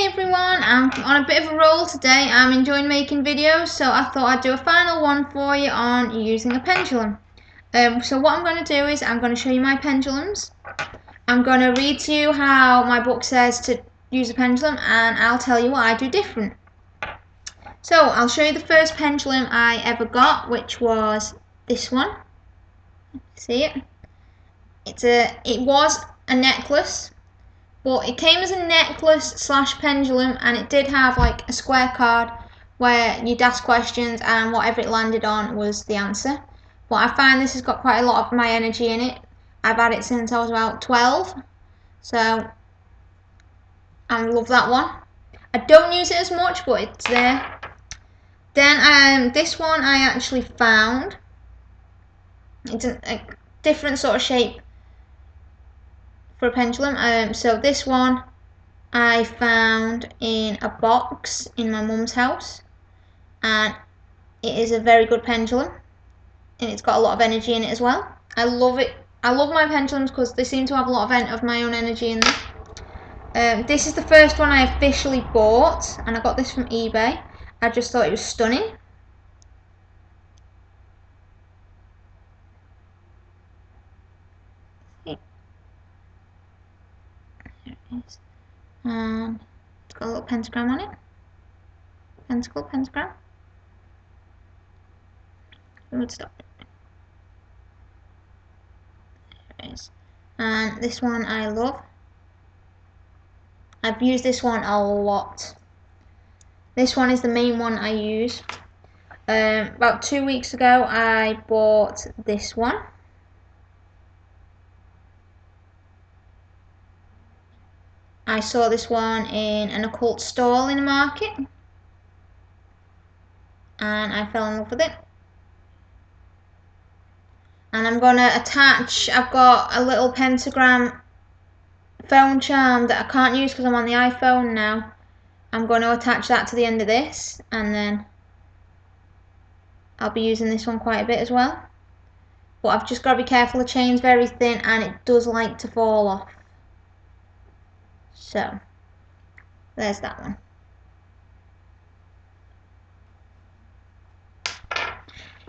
everyone, I'm on a bit of a roll today. I'm enjoying making videos, so I thought I'd do a final one for you on using a pendulum. So what I'm going to do is I'm going to show you my pendulums. I'm going to read to you how my book says to use a pendulum, and I'll tell you what I do different. So I'll show you the first pendulum I ever got, which was this one. See it? It was a necklace. But it came as a necklace slash pendulum, and it did have like a square card where you'd ask questions and whatever it landed on was the answer. But I find this has got quite a lot of my energy in it. I've had it since I was about 12, so I love that one. I don't use it as much, but it's there. Then this one I actually found. It's a different sort of shape for a pendulum. So this one I found in a box in my mum's house, and it is a very good pendulum, and it's got a lot of energy in it as well. I love it. I love my pendulums because they seem to have a lot of my own energy in them. This is the first one I officially bought, and I got this from eBay. I just thought it was stunning. There it is. And it's got a little pentagram on it. Pentagram. It would stop. There it is. And this one I love. I've used this one a lot. This one is the main one I use. About 2 weeks ago I bought this one. I saw this one in an occult stall in a market, and I fell in love with it. And I'm going to attach, I've got a little pentagram phone charm that I can't use because I'm on the iPhone now. I'm going to attach that to the end of this, and then I'll be using this one quite a bit as well. But I've just got to be careful, the chain's very thin and it does like to fall off. So, there's that one.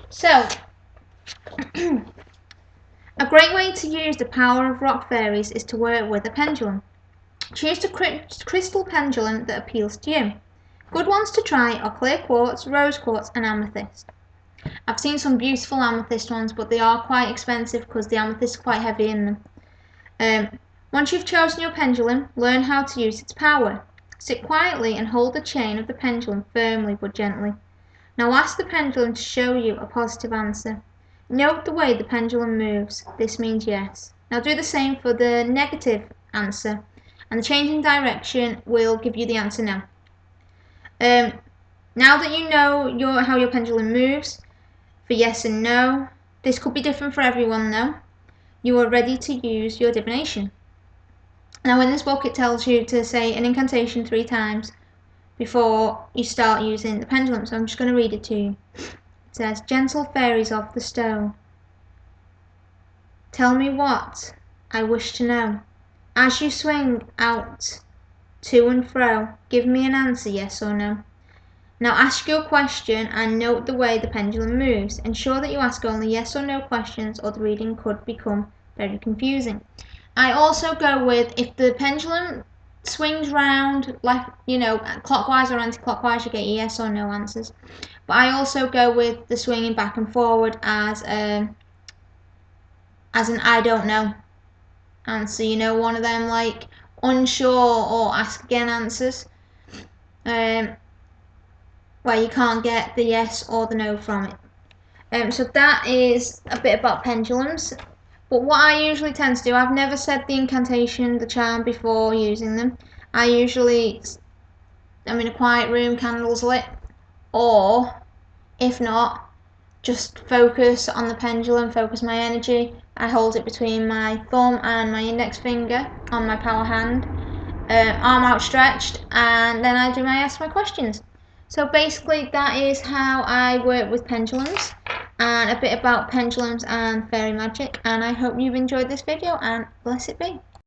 So, a great way to use the power of rock fairies is to work with a pendulum. Choose a crystal pendulum that appeals to you. Good ones to try are clear quartz, rose quartz and amethyst. I've seen some beautiful amethyst ones, but they are quite expensive because the amethyst is quite heavy in them. Once you've chosen your pendulum, learn how to use its power. Sit quietly and hold the chain of the pendulum firmly but gently. Now ask the pendulum to show you a positive answer. Note the way the pendulum moves. This means yes. Now do the same for the negative answer, and the changing direction will give you the answer now. Now that you know how your pendulum moves, for yes and no, this could be different for everyone though, you are ready to use your divination. Now in this book it tells you to say an incantation 3 times before you start using the pendulum, so I'm just going to read it to you. It says, "Gentle fairies of the stone, tell me what I wish to know. As you swing out to and fro, give me an answer, yes or no. Now ask your question and note the way the pendulum moves. Ensure that you ask only yes or no questions, or the reading could become very confusing." I also go with, if the pendulum swings round left, clockwise or anti-clockwise, you get yes or no answers. But I also go with the swinging back and forward as an I don't know answer. One of them like unsure or ask again answers, where you can't get the yes or the no from it. So that is a bit about pendulums. But what I usually tend to do, I've never said the incantation, the charm, before using them. I'm in a quiet room, candles lit, or if not, just focus on the pendulum, focus my energy. I hold it between my thumb and my index finger on my power hand, arm outstretched, and then I ask my questions. So basically that is how I work with pendulums, and a bit about pendulums and fairy magic, and I hope you've enjoyed this video, and bless it be.